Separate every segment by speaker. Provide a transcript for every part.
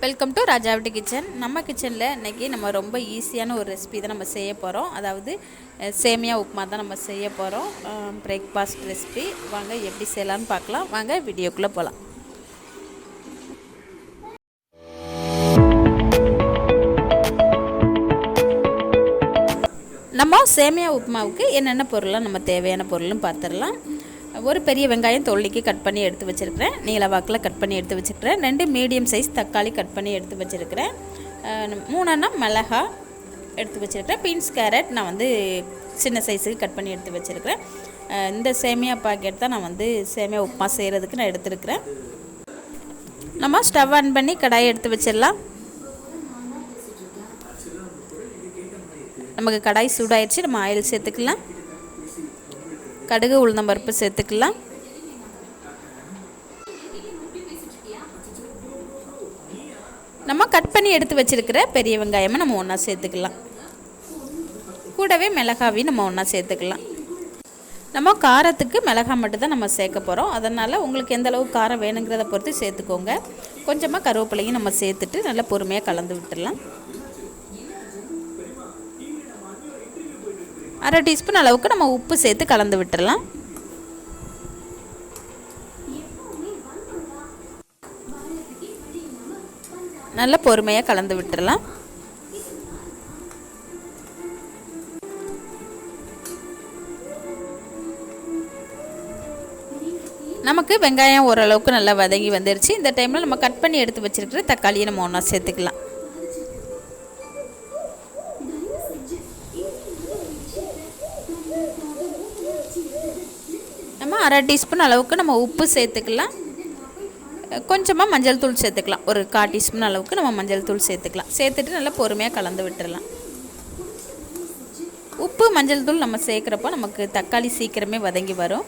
Speaker 1: Welcome to ராஜாவட்டி kitchen. நம்ம கிச்சனில் இன்றைக்கி நம்ம ரொம்ப ஈஸியான ஒரு ரெசிபி தான் நம்ம செய்ய போகிறோம். அதாவது சேமியா உப்புமா தான் நம்ம செய்ய போகிறோம். Breakfast recipe. வாங்க எப்படி செய்யலான்னு பார்க்கலாம். வாங்க வீடியோக்குள்ளே போகலாம். நம்ம சேமியா உப்புமாவுக்கு என்னென்ன பொருள்லாம் நம்ம தேவையான பொருள்னு பார்த்துடலாம். ஒரு பெரிய வெங்காயம் தொல்லிக்கு கட் பண்ணி எடுத்து வச்சுருக்கிறேன். நீல வாக்கில் கட் பண்ணி எடுத்து வச்சுருக்கிறேன். 2 மீடியம் சைஸ் தக்காளி கட் பண்ணி எடுத்து வச்சுருக்கிறேன். 3 மிளகாய் எடுத்து வச்சுருக்கிறேன். பீன்ஸ் கேரட் நான் வந்து சின்ன சைஸுக்கு கட் பண்ணி எடுத்து வச்சுருக்கிறேன். இந்த சேமியா பாக்கெட் தான் நான் வந்து சேமியா உப்புமா செய்கிறதுக்கு நான் எடுத்துருக்கிறேன். நம்ம ஸ்டவ் ஆன் பண்ணி கடாயை எடுத்து வச்சிடலாம். நமக்கு கடாய் சூடாயிடுச்சு. நம்ம ஆயில் சேர்த்துக்கலாம். கடுகு உளுந்தம்பருப்பு சேர்த்துக்கலாம். நம்ம கட் பண்ணி எடுத்து வச்சுருக்கிற பெரிய வெங்காயமாக நம்ம ஒன்றா சேர்த்துக்கலாம். கூடவே மிளகாவையும் நம்ம ஒன்றா சேர்த்துக்கலாம். நம்ம காரத்துக்கு மிளகாய் மட்டும்தான் நம்ம சேர்க்க போகிறோம். அதனால் உங்களுக்கு எந்த அளவுக்கு காரம் வேணுங்கிறத பொறுத்து சேர்த்துக்கோங்க. கொஞ்சமாக கருவேப்பிலையும் நம்ம சேர்த்துட்டு நல்லா பொறுமையாக கலந்து விட்டுடலாம். 1/2 டீஸ்பூன் அளவுக்கு நம்ம உப்பு சேர்த்து கலந்து விட்டுடலாம். நல்லா பொறுமையாக கலந்து விட்டுடலாம். நமக்கு வெங்காயம் ஓரளவுக்கு நல்லா வதங்கி வந்துருச்சு. இந்த டைமில் நம்ம கட் பண்ணி எடுத்து வச்சுருக்கிற தக்காளியை நம்ம ஒன்றா சேர்த்துக்கலாம். நம்ம 1/2 டீஸ்பூன் அளவுக்கு நம்ம உப்பு சேர்த்துக்கலாம். கொஞ்சமாக மஞ்சள் தூள் சேர்த்துக்கலாம். ஒரு 1/4 டீஸ்பூன் அளவுக்கு நம்ம மஞ்சள் தூள் சேர்த்துக்கலாம். சேர்த்துட்டு நல்லா பொறுமையாக கலந்து விட்டுடலாம். உப்பு மஞ்சள் தூள் நம்ம சேர்க்குறப்போ நமக்கு தக்காளி சீக்கிரமே வதங்கி வரும்.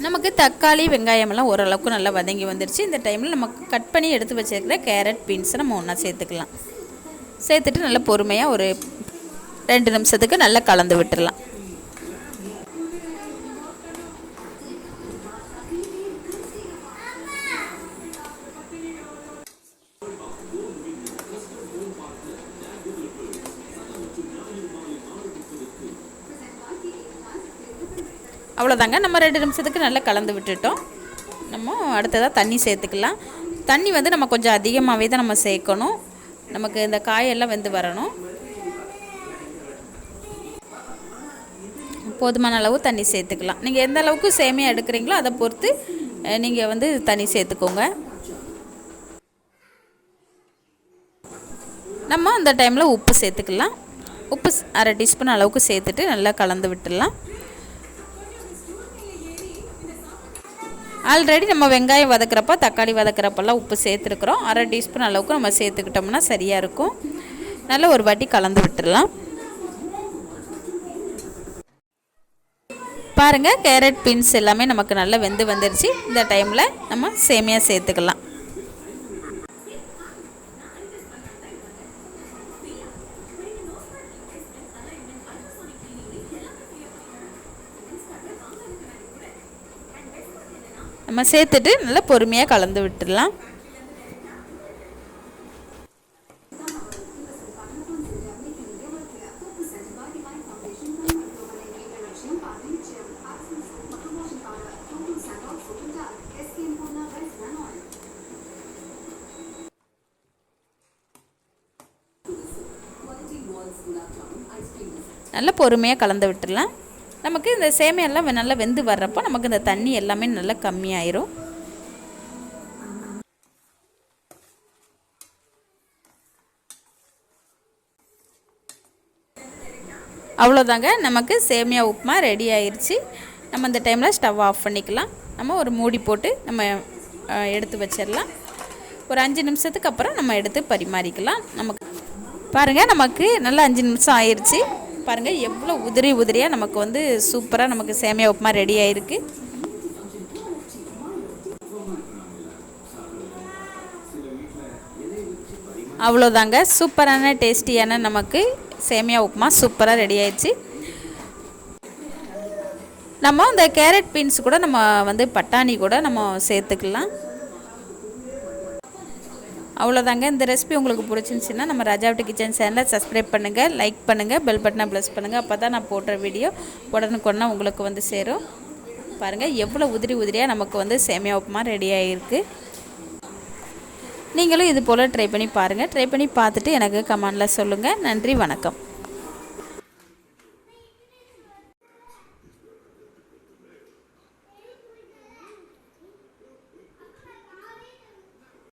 Speaker 1: நமக்கு தக்காளி வெங்காயமெல்லாம் ஓரளவுக்கு நல்லா வதங்கி வந்துடுச்சு. இந்த டைமில் நமக்கு கட் பண்ணி எடுத்து வச்சுருக்கிற கேரட் பீன்ஸை நம்ம ஒன்றா சேர்த்துக்கலாம். சேர்த்துட்டு நல்லா பொறுமையாக ஒரு 2 நிமிஷத்துக்கு நல்லா கலந்து விட்டுடலாம். அவ்வளோதாங்க. நம்ம 2 நிமிஷத்துக்கு நல்லா கலந்து விட்டுட்டோம். நம்ம அடுத்ததாக தண்ணி சேர்த்துக்கலாம். தண்ணி வந்து நம்ம கொஞ்சம் அதிகமாகவே தான் நம்ம சேர்க்கணும். நமக்கு இந்த காயெல்லாம் வெந்து வரணும். போதுமான அளவு தண்ணி சேர்த்துக்கலாம். நீங்கள் எந்த அளவுக்கு சேமியா எடுக்கிறீங்களோ அதை பொறுத்து நீங்கள் வந்து தண்ணி சேர்த்துக்கோங்க. நம்ம அந்த டைமில் உப்பு சேர்த்துக்கலாம். உப்பு 1/2 டீஸ்பூன் அளவுக்கு சேர்த்துட்டு நல்லா கலந்து விட்டுடலாம். ஆல்ரெடி நம்ம வெங்காயம் வதக்கிறப்போ தக்காளி வதக்கிறப்பெல்லாம் உப்பு சேர்த்துருக்குறோம். 1/2 டீஸ்பூன் அளவுக்கு நம்ம சேர்த்துக்கிட்டோம்னா சரியாக இருக்கும். நல்லா ஒரு வாட்டி கலந்து விட்டுடலாம். பாருங்கள், கேரட் பீன்ஸ் எல்லாமே நமக்கு நல்லா வெந்து வந்துருச்சு. இந்த டைமில் நம்ம சேமியா சேர்த்துக்கலாம். நம்ம சேர்த்துட்டு நல்லா பொறுமையாக கலந்து விட்டுடலாம். நல்லா பொறுமையாக கலந்து விட்டுடலாம். நமக்கு இந்த சேமியெல்லாம் நல்லா வெந்து வர்றப்போ நமக்கு இந்த தண்ணி எல்லாமே நல்லா கம்மியாயிரும். அவ்வளோதாங்க, நமக்கு சேமியா உப்புமா ரெடி ஆயிடுச்சு. நம்ம இந்த டைமில் ஸ்டவ் ஆஃப் பண்ணிக்கலாம். நம்ம ஒரு மூடி போட்டு நம்ம எடுத்து வச்சிடலாம். ஒரு 5 நிமிஷத்துக்கு அப்புறம் நம்ம எடுத்து பரிமாறிக்கலாம். நமக்கு பாருங்கள், நமக்கு நல்லா 5 நிமிஷம் ஆயிடுச்சு. பாருங்கள் எவ்வளோ உதிரி உதிரியாக நமக்கு வந்து சூப்பராக நமக்கு சேமியா உப்புமா ரெடி ஆகிருக்கு. அவ்வளோதாங்க, சூப்பரான டேஸ்டியான நமக்கு சேமியா உப்புமா சூப்பராக ரெடி ஆயிடுச்சு. நம்ம இந்த கேரட் பீன்ஸ் கூட நம்ம வந்து பட்டாணி கூட நம்ம சேர்த்துக்கலாம். அவ்வளோதாங்க. இந்த ரெசிபி உங்களுக்கு பிடிச்சிருந்துச்சின்னா நம்ம ராஜாவட்டி கிச்சன் சேனலை சப்ஸ்கிரைப் பண்ணுங்கள், லைக் பண்ணுங்கள், பெல் பட்டனை ப்ரெஸ் பண்ணுங்கள். அப்போ தான் நான் போடுற வீடியோ உடனுக்குடனே உங்களுக்கு வந்து சேரும். பாருங்கள் எவ்வளோ உதிரியாக நமக்கு வந்து சேமியா உப்புமா ரெடி ஆகிருக்கு. நீங்களும் இது போல் ட்ரை பண்ணி பாருங்கள். ட்ரை பண்ணி பார்த்துட்டு எனக்கு கமெண்டில் சொல்லுங்கள். நன்றி, வணக்கம்.